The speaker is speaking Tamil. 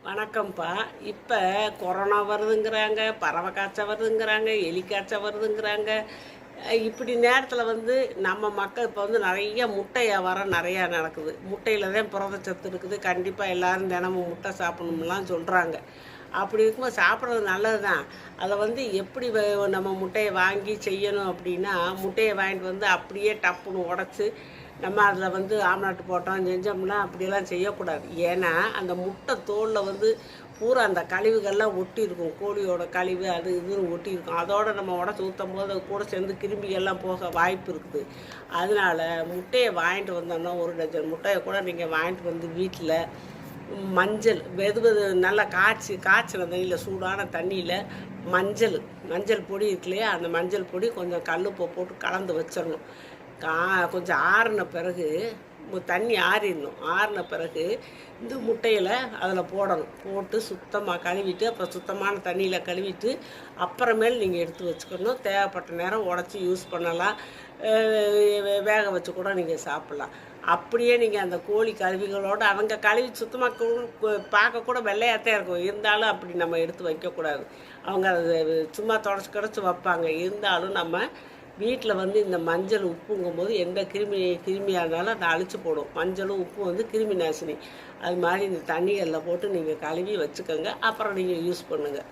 வணக்கம்ப்பா. இப்போ கொரோனா வருதுங்கிறாங்க, பறவை காய்ச்சல் வருதுங்கிறாங்க, எலி காய்ச்சல் வருதுங்கிறாங்க. இப்படி நேரத்தில் நம்ம மக்கள் இப்போ நிறைய முட்டை வியாபாரம் நிறையா நடக்குது. முட்டையில் தான் புரதச்சத்து இருக்குது. கண்டிப்பாக எல்லோரும் தினமும் முட்டை சாப்பிடணும்லாம் சொல்கிறாங்க. அப்படி இருக்கும்போது சாப்பிட்றது நல்லது தான். அதை எப்படி நம்ம முட்டையை வாங்கி செய்யணும் அப்படின்னா, முட்டையை வாங்கிட்டு அப்படியே டப்புன்னு உடச்சி நம்ம அதில் ஆம்லெட் போட்டோம் செஞ்சோம்னா அப்படியெல்லாம் செய்யக்கூடாது. ஏன்னா அந்த முட்டை தோலில் பூரா அந்த கழிவுகள்லாம் ஒட்டி இருக்கும். கோழியோட கழிவு அது இதுன்னு ஒட்டி இருக்கும். அதோடு நம்ம உடச்சி ஊற்றும் போது அது கூட சேர்ந்து கிருமிகள்லாம் போக வாய்ப்பு இருக்குது. அதனால் முட்டையை வாங்கிட்டு வந்தோம்னா 1 டஜன் முட்டையை கூட நீங்கள் வாங்கிட்டு வந்து வீட்டில் மஞ்சள் வெது நல்லா காய்ச்சின தண்ணியில், சூடான தண்ணியில் மஞ்சள் பொடி இருக்கு இல்லையா, அந்த மஞ்சள் பொடி கொஞ்சம் கல்லுப்பை போட்டு கலந்து வச்சிடணும். கொஞ்சம் ஆறின பிறகு தண்ணி ஆறின பிறகு இந்த முட்டையில் அதில் போட்டு சுத்தமாக கழுவிட்டு, அப்புறம் சுத்தமான தண்ணியில் கழுவிட்டு அப்புறமேல் நீங்கள் எடுத்து வச்சுக்கணும். தேவைப்பட்ட நேரம் உடச்சி யூஸ் பண்ணலாம், வேக வச்சு கூட நீங்கள் சாப்பிட்லாம். அப்படியே நீங்கள் அந்த கோழி கழுவிகளோடு அவங்க கழுவி சுத்தமாக பார்க்கக்கூட வெள்ளையாகத்தான் இருக்கும். இருந்தாலும் அப்படி நம்ம எடுத்து வைக்கக்கூடாது. அவங்க அதை சும்மா தொடச்சி வைப்பாங்க. இருந்தாலும் நம்ம வீட்டில் இந்த மஞ்சள் உப்புங்கும்போது எந்த கிருமியாக இருந்தாலும் அதை அழிச்சு போடும். மஞ்சளும் உப்பு கிருமி நாசினி. அது மாதிரி இந்த தண்ணிகளில் போட்டு நீங்கள் கழுவி வச்சுக்கோங்க. அப்புறம் நீங்கள் யூஸ் பண்ணுங்கள்.